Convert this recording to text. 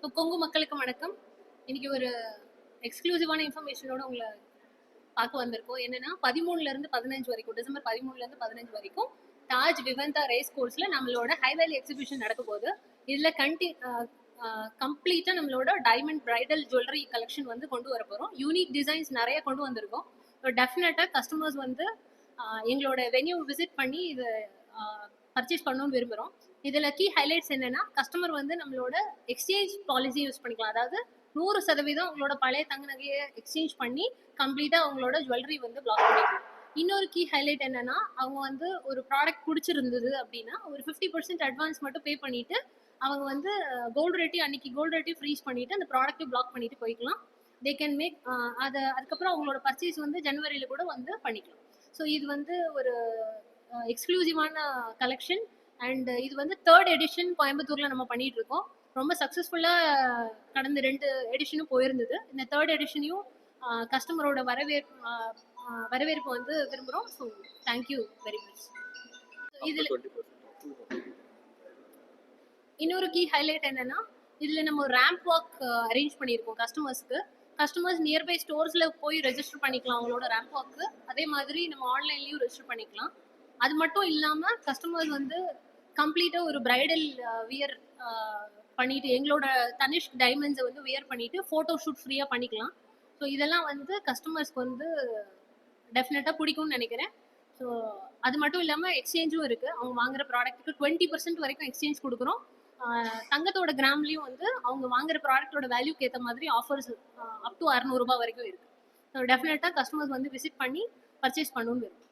So Kongu மக்களுக்கு வணக்கம். இன்னைக்கு ஒரு எக்ஸ்க்ளூசிவான இன்ஃபர்மேஷனோட உங்களை பார்க்க வந்திருக்கோம். என்னன்னா 13ல இருந்து 15 வரைக்கும், டிசம்பர் 13ல இருந்து 15 வரைக்கும் தாஜ் விவந்தா ரேஸ் கோர்ஸ்ல நம்மளோட ஹை வேல்யூ எக்ஸிபிஷன் நடக்க போகுது. இதுல கம்ப்ளீட்டா நம்மளோட டைமண்ட் பிரைடல் ஜுவல்லரி கலெக்ஷன் வந்து கொண்டு வர போறோம். யூனிக் டிசைன்ஸ் நிறைய கொண்டு வந்திருக்கோம். டெஃபினட்டா கஸ்டமர்ஸ் வந்து எங்களோட வென்யூ விசிட் பண்ணி இது பர்ச்சேஸ் பண்ணணும்னு விரும்புகிறோம். இதில் கீ ஹைலைட்ஸ் என்னன்னா, கஸ்டமர் வந்து நம்மளோட எக்ஸ்சேஞ்ச் பாலிசி யூஸ் பண்ணிக்கலாம். அதாவது 100% உங்களோட பழைய தங்க நகையை எக்ஸ்சேஞ்ச் பண்ணி கம்ப்ளீட்டாக அவங்களோட ஜுவல்லரி வந்து பிளாக் பண்ணிக்கலாம். இன்னொரு கீ ஹைலைட் என்னன்னா, அவங்க வந்து ஒரு ப்ராடக்ட் பிடிச்சிருந்தது அப்படின்னா ஒரு 50% அட்வான்ஸ் மட்டும் பே பண்ணிட்டு அவங்க வந்து அன்னைக்கு கோல்டு ரேட்டையும் ஃப்ரீஸ் பண்ணிட்டு அந்த ப்ராடக்ட்டையும் பிளாக் பண்ணிட்டு போய்க்கலாம். தே கேன் மேக் அதுக்கப்புறம் அவங்களோட பர்ச்சேஸ் வந்து ஜனவரியில் கூட வந்து பண்ணிக்கலாம். ஸோ இது வந்து ஒரு எக்ஸ்க்ளூசிவான கலெக்ஷன். அண்ட் இது வந்து 3rd எடிஷன் கோயம்புத்தூர்ல நம்ம பண்ணிட்டு இருக்கோம். ரொம்ப சக்ஸஸ்ஃபுல்லா கடந்த 2 எடிஷனும் போயிருந்தது. இந்த 3rd எடிஷனையும் கஸ்டமரோட வரவேற்பு வந்து விரும்புகிறோம். So thank you very much. இதில் இன்னொரு கீ ஹைலைட் என்னன்னா, இதில் நம்ம ஒரு ரேம்ப் வாக் அரேஞ்ச் பண்ணியிருக்கோம் கஸ்டமர்ஸ் நியர்பை ஸ்டோர்ஸில் போய் ரெஜிஸ்டர் பண்ணிக்கலாம் அவங்களோட ரேம்ப் வாக்கு. அதே மாதிரி நம்ம ஆன்லைன்லேயும் ரெஜிஸ்டர் பண்ணிக்கலாம். அது மட்டும் இல்லாமல் கஸ்டமர்ஸ் வந்து கம்ப்ளீட்டாக ஒரு பிரைடல் வியர் பண்ணிட்டு எங்களோட தனிஷ்க் டைமண்ட்ஸை வந்து வியர் பண்ணிட்டு ஃபோட்டோ ஷூட் ஃப்ரீயாக பண்ணிக்கலாம். ஸோ இதெல்லாம் வந்து கஸ்டமர்ஸ்க்கு வந்து டெஃபினட்டாக பிடிக்கும்னு நினைக்கிறேன். ஸோ அது மட்டும் இல்லாமல் எக்ஸ்சேஞ்சும் இருக்குது. அவங்க வாங்குற ப்ராடக்ட்டுக்கு 20% வரைக்கும் எக்ஸ்சேஞ்ச் கொடுக்குறோம். தங்கத்தோட கிராம்லேயும் வந்து அவங்க வாங்குற ப்ராடக்டோட வேல்யூக்கு ஏற்ற மாதிரி ஆஃபர்ஸ் அப் டு 600 ரூபாய் வரைக்கும் இருக்குது. ஸோ டெஃபினட்டாக கஸ்டமர்ஸ் வந்து விசிட் பண்ணி பர்ச்சேஸ் பண்ணணும்னு இருக்கும்.